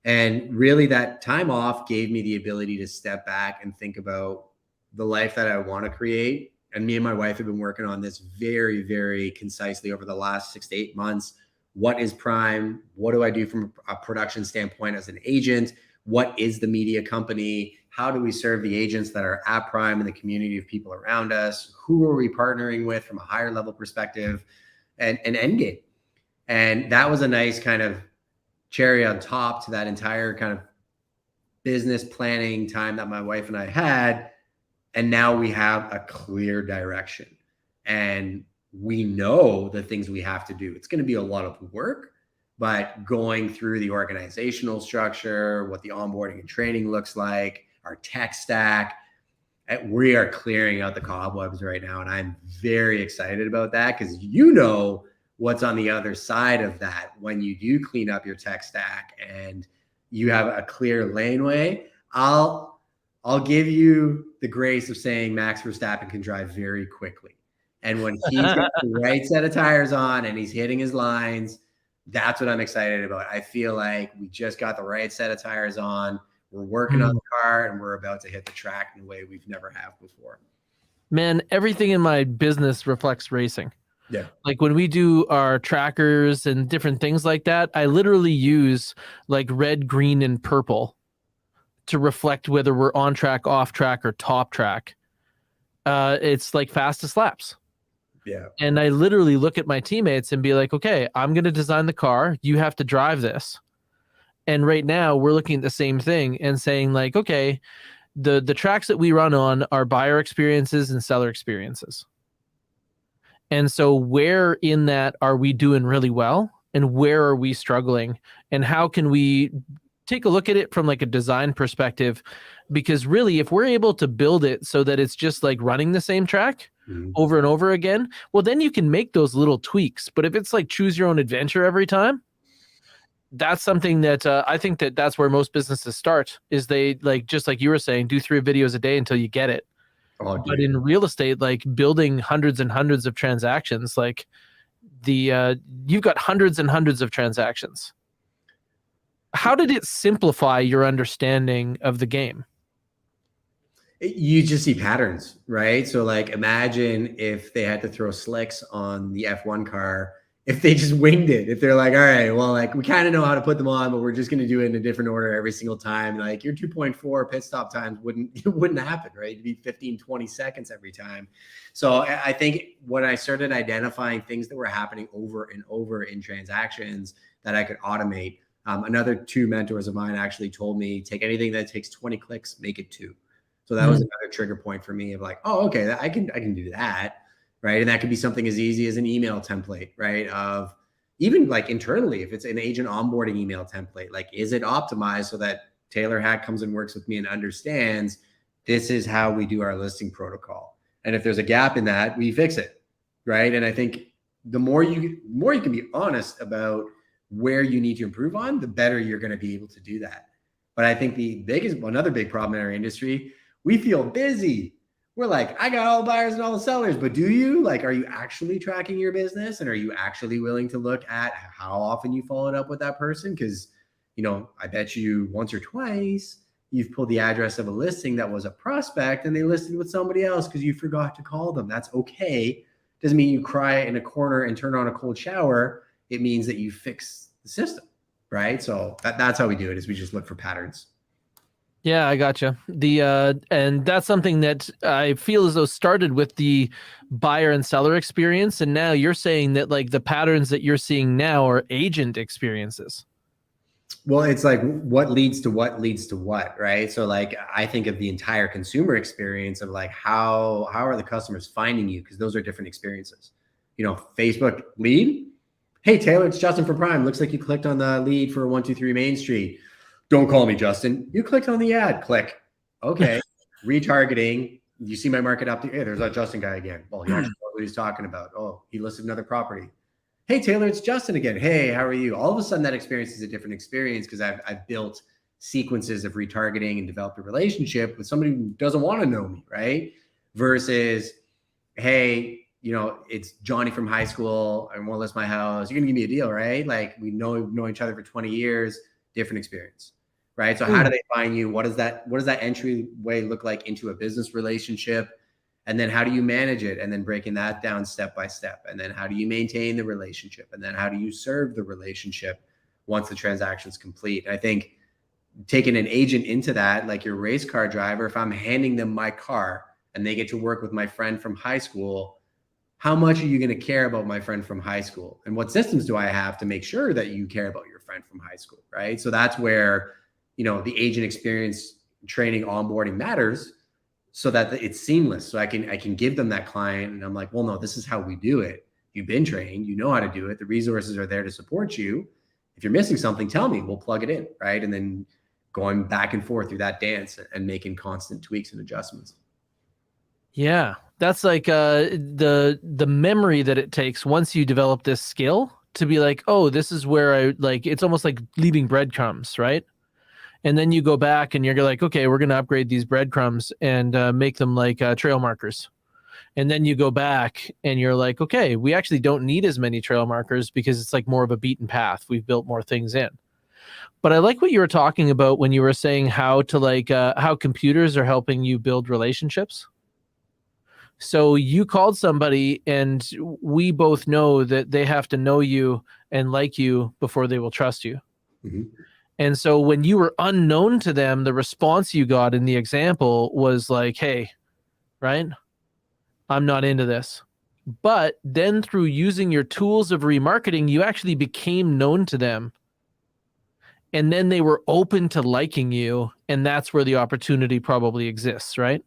Speaker 2: And really that time off gave me the ability to step back and think about the life that I want to create. And me and my wife have been working on this very, very concisely over the last 6 to 8 months. What is Prime? What do I do from a production standpoint as an agent? What is the media company? How do we serve the agents that are at Prime and the community of people around us? Who are we partnering with from a higher level perspective and end game? And that was a nice kind of cherry on top to that entire kind of business planning time that my wife and I had. And now we have a clear direction and we know the things we have to do. It's going to be a lot of work, but going through the organizational structure, what the onboarding and training looks like, our tech stack, we are clearing out the cobwebs right now. And I'm very excited about that because what's on the other side of that when you do clean up your tech stack and you have a clear laneway. I'll give you the grace of saying Max Verstappen can drive very quickly. And when he's got the right set of tires on and he's hitting his lines, that's what I'm excited about. I feel like we just got the right set of tires on. We're working on the car and we're about to hit the track in a way we've never have before.
Speaker 1: Man, everything in my business reflects racing.
Speaker 2: Yeah.
Speaker 1: Like when we do our trackers and different things like that, I literally use like red, green, and purple to reflect whether we're on track, off track, or top track. It's like fastest laps.
Speaker 2: Yeah.
Speaker 1: And I literally look at my teammates and be like, okay, I'm going to design the car. You have to drive this. And right now we're looking at the same thing and saying like, okay, the tracks that we run on are buyer experiences and seller experiences. And so where in that are we doing really well and where are we struggling and how can we take a look at it from like a design perspective? Because really, if we're able to build it so that it's just like running the same track over and over again, well, then you can make those little tweaks. But if it's like choose your own adventure every time, that's something that I think that's where most businesses start is they like, just like you were saying, do 3 videos a day until you get it.
Speaker 2: Oh,
Speaker 1: But
Speaker 2: dude.
Speaker 1: in real estate, like building hundreds and hundreds of transactions, like you've got hundreds and hundreds of transactions. How did it simplify your understanding of the game?
Speaker 2: You just see patterns, right? So like imagine if they had to throw slicks on the F1 car, if they just winged it, if they're like, all right, well, like we kind of know how to put them on, but we're just going to do it in a different order every single time. Like your 2.4 pit stop times wouldn't happen, right? It'd be 15, 20 seconds every time. So I think when I started identifying things that were happening over and over in transactions that I could automate, another two mentors of mine actually told me, take anything that takes 20 clicks, make it 2. So that was another trigger point for me of like, oh, okay, I can do that, right? And that could be something as easy as an email template, right? Of even like internally, if it's an agent onboarding email template, like is it optimized so that Taylor Hack comes and works with me and understands this is how we do our listing protocol. And if there's a gap in that, we fix it, right? And I think the more you can be honest about where you need to improve on, the better you're going to be able to do that. But I think another big problem in our industry, we feel busy. We're like, I got all the buyers and all the sellers, but do you? Like, are you actually tracking your business? And are you actually willing to look at how often you followed up with that person? Because, I bet you once or twice you've pulled the address of a listing that was a prospect and they listed with somebody else because you forgot to call them. That's okay. Doesn't mean you cry in a corner and turn on a cold shower. It means that you fix the system, right? So that's how we do it, is we just look for patterns.
Speaker 1: Yeah, I gotcha. And that's something that I feel as though started with the buyer and seller experience, and now you're saying that like the patterns that you're seeing now are agent experiences.
Speaker 2: Well, it's like what leads to what, right? So like I think of the entire consumer experience of like how are the customers finding you, because those are different experiences. Facebook lead. Hey Taylor, it's Justin from Prime. Looks like you clicked on the lead for 123 Main Street. Don't call me Justin. You clicked on the ad. Click. Okay. Retargeting. You see my market up. Hey, there's that Justin guy again. Well, he actually knows what he's talking about. Oh, he listed another property. Hey, Taylor, it's Justin again. Hey, how are you? All of a sudden, that experience is a different experience because I've built sequences of retargeting and developed a relationship with somebody who doesn't want to know me, right? Versus, hey, it's Johnny from high school. I want to list my house. You're going to give me a deal, right? Like we know each other for 20 years, different experience. Right. So how do they find you? What does that entryway look like into a business relationship? And then how do you manage it? And then breaking that down step by step. And then how do you maintain the relationship? And then how do you serve the relationship once the transaction is complete? And I think taking an agent into that, like your race car driver, if I'm handing them my car and they get to work with my friend from high school, how much are you going to care about my friend from high school? And what systems do I have to make sure that you care about your friend from high school? Right. So that's where the agent experience training onboarding matters, so that it's seamless. So I can give them that client and I'm like, well, no, this is how we do it. You've been trained, you know how to do it. The resources are there to support you. If you're missing something, tell me, we'll plug it in. Right. And then going back and forth through that dance and making constant tweaks and adjustments.
Speaker 1: Yeah. That's like the memory that it takes once you develop this skill to be like, oh, this is where it's almost like leaving breadcrumbs, right? And then you go back and you're like, okay, we're going to upgrade these breadcrumbs and make them like trail markers. And then you go back and you're like, okay, we actually don't need as many trail markers because it's like more of a beaten path. We've built more things in. But I like what you were talking about when you were saying how to how computers are helping you build relationships. So you called somebody and we both know that they have to know you and like you before they will trust you. Mm-hmm. And so when you were unknown to them, the response you got in the example was like, hey, right? I'm not into this. But then through using your tools of remarketing, you actually became known to them. And then they were open to liking you. And that's where the opportunity probably exists, right?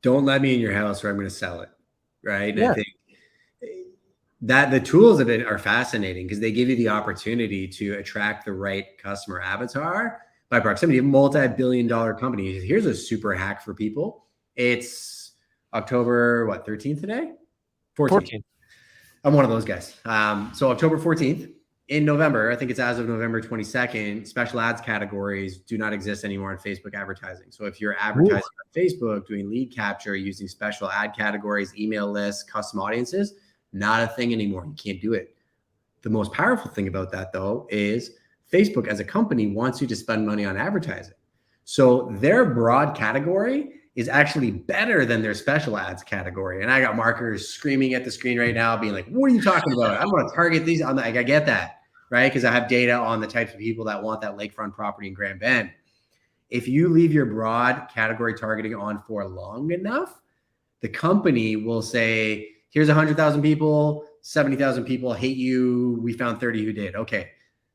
Speaker 2: Don't let me in your house or I'm going to sell it. Right.
Speaker 1: Yeah.
Speaker 2: I think that the tools of it are fascinating because they give you the opportunity to attract the right customer avatar by proximity of multi-billion-dollar companies. Here's a super hack for people. It's October, 13th today? 14th. I'm one of those guys. So October 14th, in November, I think it's as of November 22nd, special ads categories do not exist anymore in Facebook advertising. So if you're advertising on Facebook, doing lead capture, using special ad categories, email lists, custom audiences, not a thing anymore. You can't do it. The most powerful thing about that, though, is Facebook as a company wants you to spend money on advertising. So their broad category is actually better than their special ads category. And I got marketers screaming at the screen right now, being like, what are you talking about? I want to target these. I'm like, I get that, right? Because I have data on the types of people that want that lakefront property in Grand Bend. If you leave your broad category targeting on for long enough, the company will say, here's 100,000 people, 70,000 people hate you. We found 30 who did. Okay.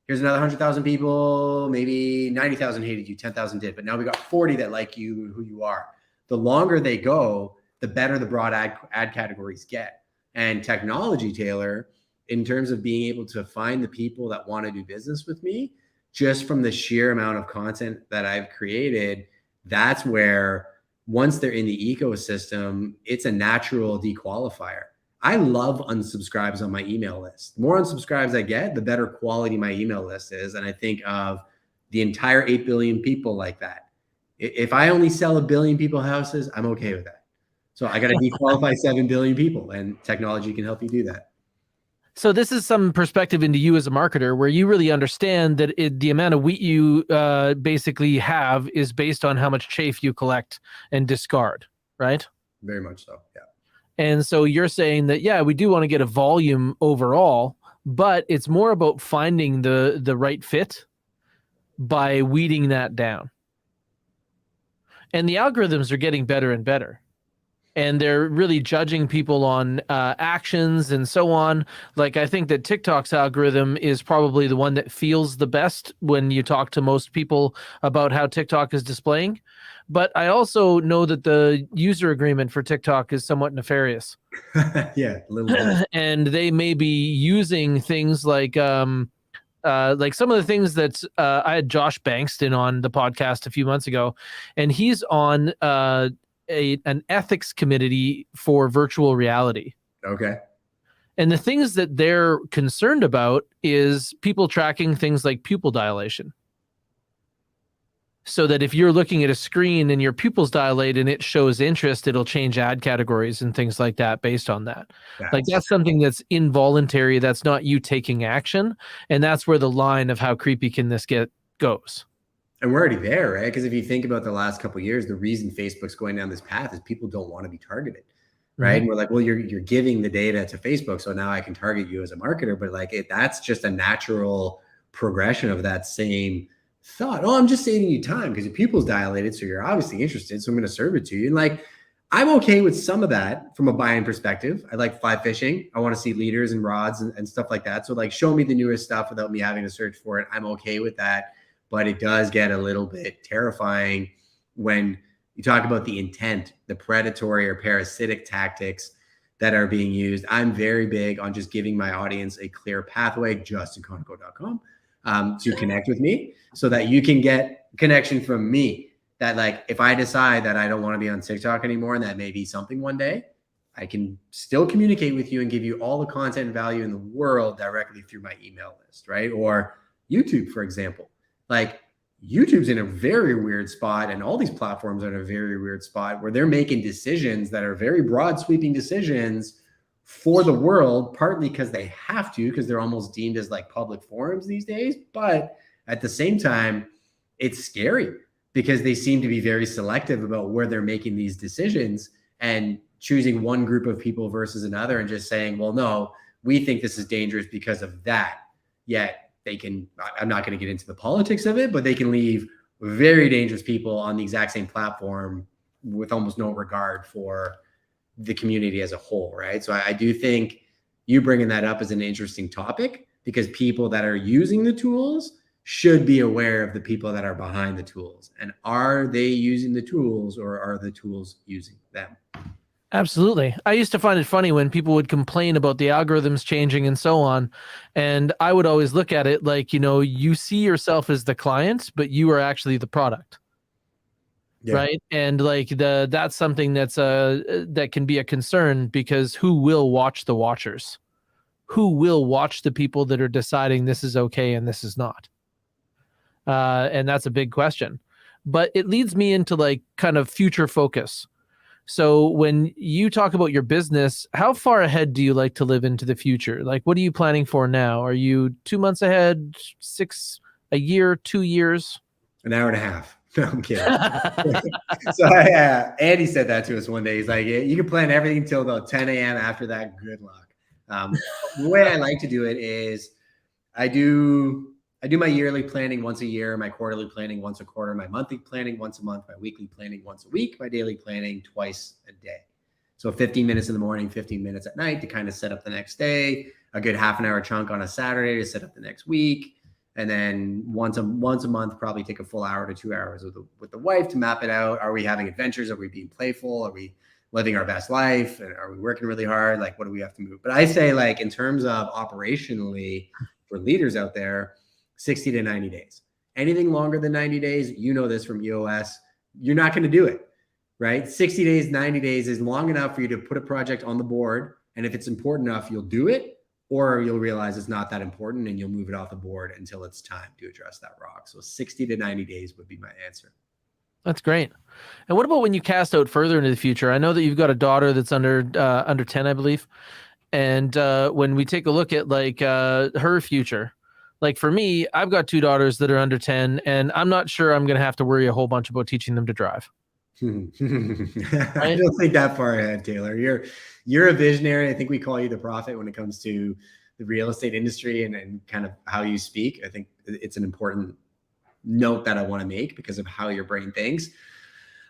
Speaker 2: Here's another 100,000 people, maybe 90,000 hated you, 10,000 did. But now we got 40 that like you, who you are. The longer they go, the better the broad ad categories get. And technology, Taylor, in terms of being able to find the people that want to do business with me, just from the sheer amount of content that I've created, that's where once they're in the ecosystem, it's a natural dequalifier. I love unsubscribes on my email list. The more unsubscribes I get, the better quality my email list is. And I think of the entire 8 billion people like that. If I only sell 1 billion people houses, I'm okay with that. So I got to dequalify 7 billion people, and technology can help you do that.
Speaker 1: So this is some perspective into you as a marketer, where you really understand that the amount of wheat you basically have is based on how much chaff you collect and discard, right?
Speaker 2: Very much so, yeah.
Speaker 1: And so you're saying that, yeah, we do want to get a volume overall, but it's more about finding the right fit by weeding that down. And the algorithms are getting better and better. And they're really judging people on actions and so on. Like, I think that TikTok's algorithm is probably the one that feels the best when you talk to most people about how TikTok is displaying. But I also know that the user agreement for TikTok is somewhat nefarious.
Speaker 2: Yeah, a little bit.
Speaker 1: And they may be using things like some of the things that I had Josh Bankston on the podcast a few months ago, and he's on an ethics committee for virtual reality.
Speaker 2: Okay.
Speaker 1: And the things that they're concerned about is people tracking things like pupil dilation. So that if you're looking at a screen and your pupils dilate and it shows interest, it'll change ad categories and things like that based on that. That's something that's involuntary. That's not you taking action. And that's where the line of how creepy can this get goes.
Speaker 2: And we're already there, right? Because if you think about the last couple of years, the reason Facebook's going down this path is people don't want to be targeted, right? Mm-hmm. And we're like, well, you're giving the data to Facebook, so now I can target you as a marketer. But that's just a natural progression of that same thought. Oh, I'm just saving you time because your pupil's dilated, so you're obviously interested, so I'm going to serve it to you. And I'm okay with some of that from a buying perspective. I like fly fishing. I want to see leaders and rods and stuff like that. So show me the newest stuff without me having to search for it. I'm okay with that. But it does get a little bit terrifying when you talk about the intent, the predatory or parasitic tactics that are being used. I'm very big on just giving my audience a clear pathway, just Konikow.com, to connect with me so that you can get connection from me. That if I decide that I don't want to be on TikTok anymore, and that may be something one day, I can still communicate with you and give you all the content and value in the world directly through my email list, right? Or YouTube, for example. YouTube's in a very weird spot, and all these platforms are in a very weird spot where they're making decisions that are very broad sweeping decisions for the world, partly because they have to, because they're almost deemed as public forums these days. But at the same time, it's scary because they seem to be very selective about where they're making these decisions and choosing one group of people versus another and just saying, well, no, we think this is dangerous because of that. Yet I'm not going to get into the politics of it, but they can leave very dangerous people on the exact same platform with almost no regard for the community as a whole, right? So I do think you bringing that up is an interesting topic because people that are using the tools should be aware of the people that are behind the tools. And are they using the tools, or are the tools using them?
Speaker 1: Absolutely. I used to find it funny when people would complain about the algorithms changing and so on. And I would always look at it you see yourself as the client, but you are actually the product. Yeah. Right. And that's something that's that can be a concern, because who will watch the watchers? who will watch the people that are deciding this is okay and this is not? And that's a big question. But it leads me into like kind of future focus. So when you talk about your business, how far ahead do you like to live into the future? Like, what are you planning for now? Are you 2 months ahead, a year, 2 years?
Speaker 2: An hour and a half. No, I'm kidding. So Andy said that to us one day. He's like, yeah, you can plan everything until about 10 a.m. After that, good luck. The way I like to do it is I do my yearly planning once a year, my quarterly planning once a quarter, my monthly planning once a month, my weekly planning once a week, my daily planning twice a day. So 15 minutes in the morning, 15 minutes at night to kind of set up the next day, a good half an hour chunk on a Saturday to set up the next week. And then once a month, probably take a full hour to 2 hours with the wife to map it out. Are we having adventures? Are we being playful? Are we living our best life? And are we working really hard? Like, what do we have to move? But I say, like, in terms of operationally for leaders out there, 60 to 90 days. Anything longer than 90 days, you know this from EOS, you're not going to do it, right? 60 days, 90 days is long enough for you to put a project on the board. And if it's important enough, you'll do it, or you'll realize it's not that important and you'll move it off the board until it's time to address that rock. So 60 to 90 days would be my answer.
Speaker 1: That's great. And what about when you cast out further into the future? I know that you've got a daughter that's under 10, I believe. And when we take a look at like her future, like for me, I've got 2 daughters that are under 10, and I'm not sure I'm going to have to worry a whole bunch about teaching them to drive.
Speaker 2: I don't think that far ahead, Taylor. You're a visionary. I think we call you the prophet when it comes to the real estate industry and kind of how you speak. I think it's an important note that I want to make because of how your brain thinks.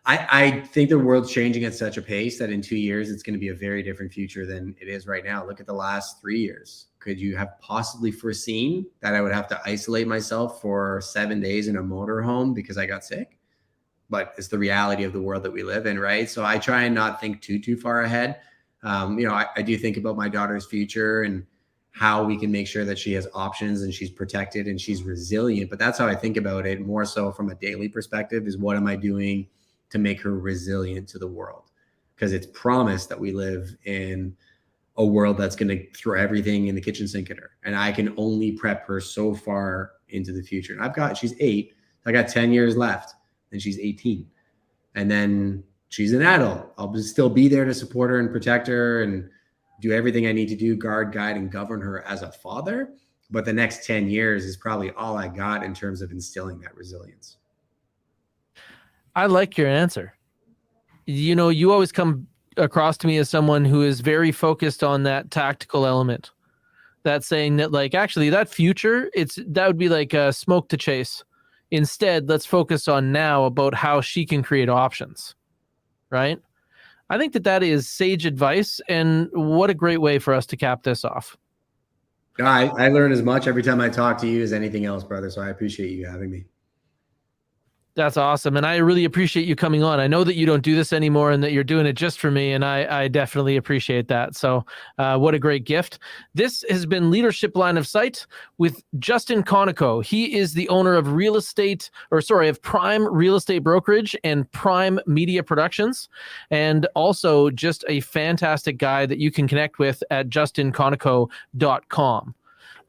Speaker 2: I think the world's changing at such a pace that in 2 years, it's going to be a very different future than it is right now. Look at the last 3 years. Could you have possibly foreseen that I would have to isolate myself for 7 days in a motorhome because I got sick? But it's the reality of the world that we live in, right? So I try and not think too far ahead. I do think about my daughter's future and how we can make sure that she has options and she's protected and she's resilient. But that's how I think about it more so from a daily perspective is what am I doing to make her resilient to the world? Because it's promised that we live in a world that's going to throw everything in the kitchen sink at her. And I can only prep her so far into the future. And she's 8. I got 10 years left and she's 18. And then she's an adult. I'll still be there to support her and protect her and do everything I need to do, guard, guide, and govern her as a father. But the next 10 years is probably all I got in terms of instilling that resilience.
Speaker 1: I like your answer. You know, you always come across to me as someone who is very focused on that tactical element. That's saying that, like, actually that future, that would be like a smoke to chase. Instead, let's focus on now about how she can create options, right? I think that is sage advice, and what a great way for us to cap this off.
Speaker 2: I learn as much every time I talk to you as anything else, brother, so I appreciate you having me.
Speaker 1: That's awesome. And I really appreciate you coming on. I know that you don't do this anymore and that you're doing it just for me. And I definitely appreciate that. So what a great gift. This has been Leadership Line of Sight with Justin Konikow. He is the owner of Prime Real Estate Brokerage and Prime Media Productions. And also just a fantastic guy that you can connect with at justinkonikow.com.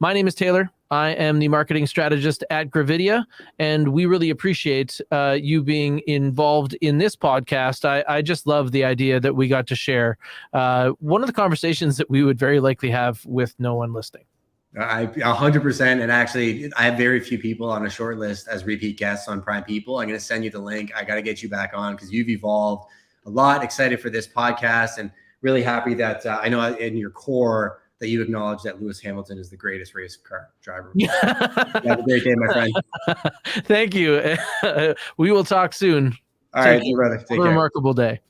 Speaker 1: My name is Taylor. I am the marketing strategist at Gravidia, and we really appreciate you being involved in this podcast. I just love the idea that we got to share one of the conversations that we would very likely have with no one listening.
Speaker 2: 100%. And actually, I have very few people on a short list as repeat guests on Prime People. I'm going to send you the link. I got to get you back on because you've evolved a lot. Excited for this podcast and really happy that I know in your core that you acknowledge that Lewis Hamilton is the greatest race car driver. Have a great day, my friend.
Speaker 1: Thank you. We will talk soon.
Speaker 2: All right, brother. Take care.
Speaker 1: Remarkable day.